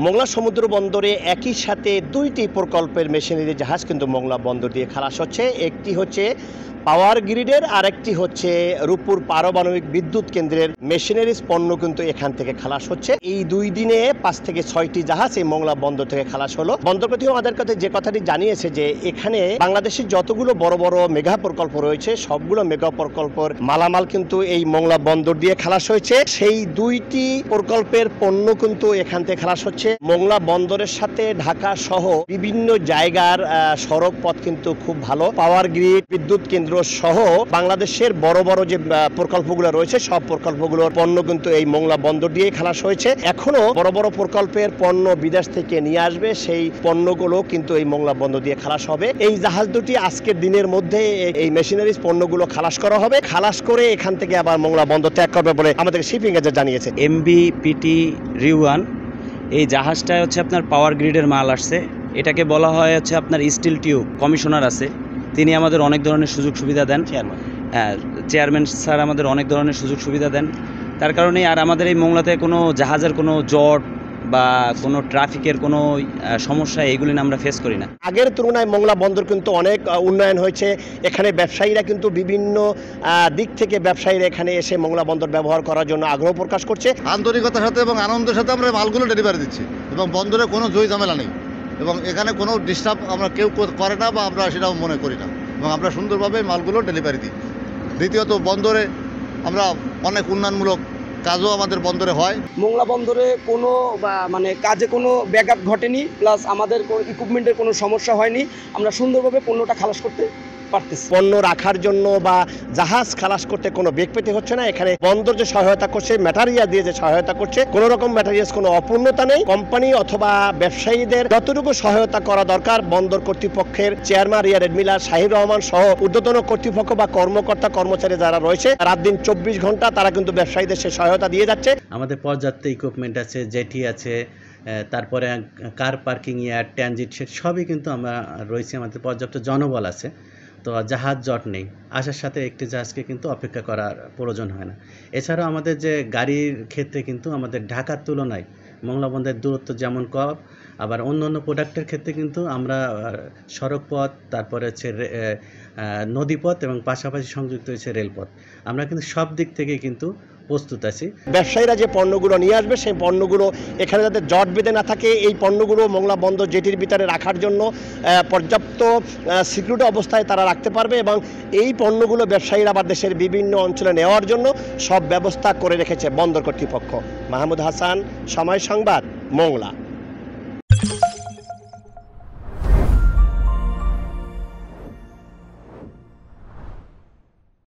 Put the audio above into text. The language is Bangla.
মোংলা সমুদ্র বন্দরে একই সাথে দুইটি প্রকল্পের মেশিনারি জাহাজ কিন্তু মোংলা বন্দর দিয়ে খালাস হচ্ছে। একটি হচ্ছে পাওয়ার গ্রিডের, আর একটি হচ্ছে রূপপুর পারমাণবিক বিদ্যুৎ কেন্দ্রের মেশিনারিজ পণ্য কিন্তু এখান থেকে খালাস হচ্ছে। এই 2 দিনে 5 থেকে 6টি জাহাজ এই মোংলা বন্দর থেকে খালাস হলো। বন্দর কর্তৃপক্ষ আমাদের কাছে যে কথাটি জানিয়েছে যে এখানে বাংলাদেশের যতগুলো বড় বড় মেগা প্রকল্প রয়েছে সবগুলো মেগা প্রকল্পের মালামাল কিন্তু এই মোংলা বন্দর দিয়ে খালাস হয়েছে। সেই 2টি প্রকল্পের পণ্য কিন্তু এখান থেকে খালাস হচ্ছে। মোংলা বন্দরের সাথে ঢাকা সহ বিভিন্ন জায়গার সড়ক পথ কিন্তু খুব ভালো। পাওয়ার গ্রিড, বিদ্যুৎ কেন্দ্র সহ বাংলাদেশের বড় বড় যে প্রকল্পগুলো রয়েছে সব প্রকল্পগুলোর পণ্য কিন্তু এই মোংলা বন্দর দিয়ে খালাস হয়েছে। এখনো বড় বড় প্রকল্পের পণ্য বিদেশ থেকে নিয়ে আসবে, সেই পণ্যগুলো কিন্তু এই মোংলা বন্দর দিয়ে খালাস হবে। এই জাহাজ দুটি আজকের দিনের মধ্যে এই মেশিনারিজ পণ্যগুলো খালাস করা হবে। খালাস করে এখান থেকে আবার মোংলা বন্দর ত্যাগ করবে বলে আমাদের শিপিং এজেন্ট জানিয়েছে। MB-PT রিওয়ান এই জাহাজটা হচ্ছে আপনার পাওয়ার গ্রিডের মাল আসছে। এটাকে বলা হয় হচ্ছে আপনার স্টিল টিউব। কমিশনার আছে, তিনি আমাদের অনেক ধরনের সুযোগ সুবিধা দেন। চেয়ারম্যান স্যার আমাদের অনেক ধরনের সুযোগ সুবিধা দেন। তার কারণে আর আমাদের এই মোংলাতে কোনো জাহাজের কোনো জট বা কোনো ট্রাফিকের কোনো সমস্যা এইগুলি আমরা ফেস করি না। আগের তুলনায় মোংলা বন্দর কিন্তু অনেক উন্নয়ন হয়েছে। এখানে ব্যবসায়ীরা কিন্তু বিভিন্ন দিক থেকে ব্যবসায়ীরা এখানে এসে মোংলা বন্দর ব্যবহার করার জন্য আগ্রহ প্রকাশ করছে। আন্তরিকতার সাথে এবং আনন্দের সাথে আমরা মালগুলো ডেলিভারি দিচ্ছি এবং বন্দরে কোনো জয় ঝামেলা নেই এবং এখানে কোনো ডিস্টার্ব আমরা কেউ করে না বা আমরা সেটাও মনে করি না এবং আমরা সুন্দরভাবে মালগুলো ডেলিভারি দিই। দ্বিতীয়ত বন্দরে আমরা অনেক উন্নয়নমূলক কাজও আমাদের বন্দরে হয়। মোংলা বন্দরে কোনো কাজে কোনো ব্যাঘাত ঘটেনি, প্লাস আমাদের ইকুইপমেন্টের কোনো সমস্যা হয়নি। আমরা সুন্দরভাবে পণ্যটা খালাস করতে পারতেছি। পণ্য রাখার জন্য বা জাহাজ খালাস করতে কোনো বেগ পেতে হচ্ছে না। এখানে বন্দর যে সহায়তা করছে, ম্যাটেরিয়াল দিয়ে যে সহায়তা করছে, কোনো রকম ম্যাটেরিয়ালস কোনো অপূর্ণতা নেই। কোম্পানি অথবা ব্যবসায়ীদের যতটুকু সহায়তা করা দরকার বন্দর কর্তৃপক্ষের চেয়ারম্যান রিয়ার এডমিরাল শাহির রহমান সহ ঊর্ধ্বতন কর্তৃপক্ষ বা কর্মকর্তা কর্মচারী যারা রয়েছে রাত দিন 24 ঘন্টা তারা কিন্তু ব্যবসায়ীদের সে সহায়তা দিয়ে যাচ্ছে। আমাদের পর্যাপ্ত ইকুইপমেন্ট আছে, জেটি আছে, তারপরে car parking yard, transit shed সবই কিন্তু আমরা রয়েছে। আমাদের পর্যাপ্ত জনবল আছে, তো জাহাজ জট নেই। আসার সাথে একটি জাহাজকে কিন্তু অপেক্ষা করার প্রয়োজন হয় না। এছাড়াও আমাদের যে গাড়ির ক্ষেত্রে কিন্তু আমাদের ঢাকার তুলনায় মোংলা বন্দরের দূরত্ব যেমন কম, আবার অন্য অন্য প্রোডাক্টের ক্ষেত্রে কিন্তু আমরা সড়ক পথ, তারপরে হচ্ছে নদীপথ এবং পাশাপাশি সংযুক্ত হয়েছে রেলপথ। আমরা কিন্তু সব দিক থেকে কিন্তু প্রস্তুত আছি। ব্যবসায়ীরা যে পণ্যগুলো নিয়ে আসবে সেই পণ্যগুলো এখানে যাতে জট বেঁধে না থাকে, এই পণ্যগুলো মোংলা বন্দর জেটির ভিতরে রাখার জন্য পর্যাপ্ত সিকিউরিটি অবস্থায় তারা রাখতে পারবে এবং এই পণ্যগুলো ব্যবসায়ীরা আবার দেশের বিভিন্ন অঞ্চলে নেওয়ার জন্য সব ব্যবস্থা করে রেখেছে বন্দর কর্তৃপক্ষ। মাহমুদ হাসান, সময় সংবাদ, মোংলা।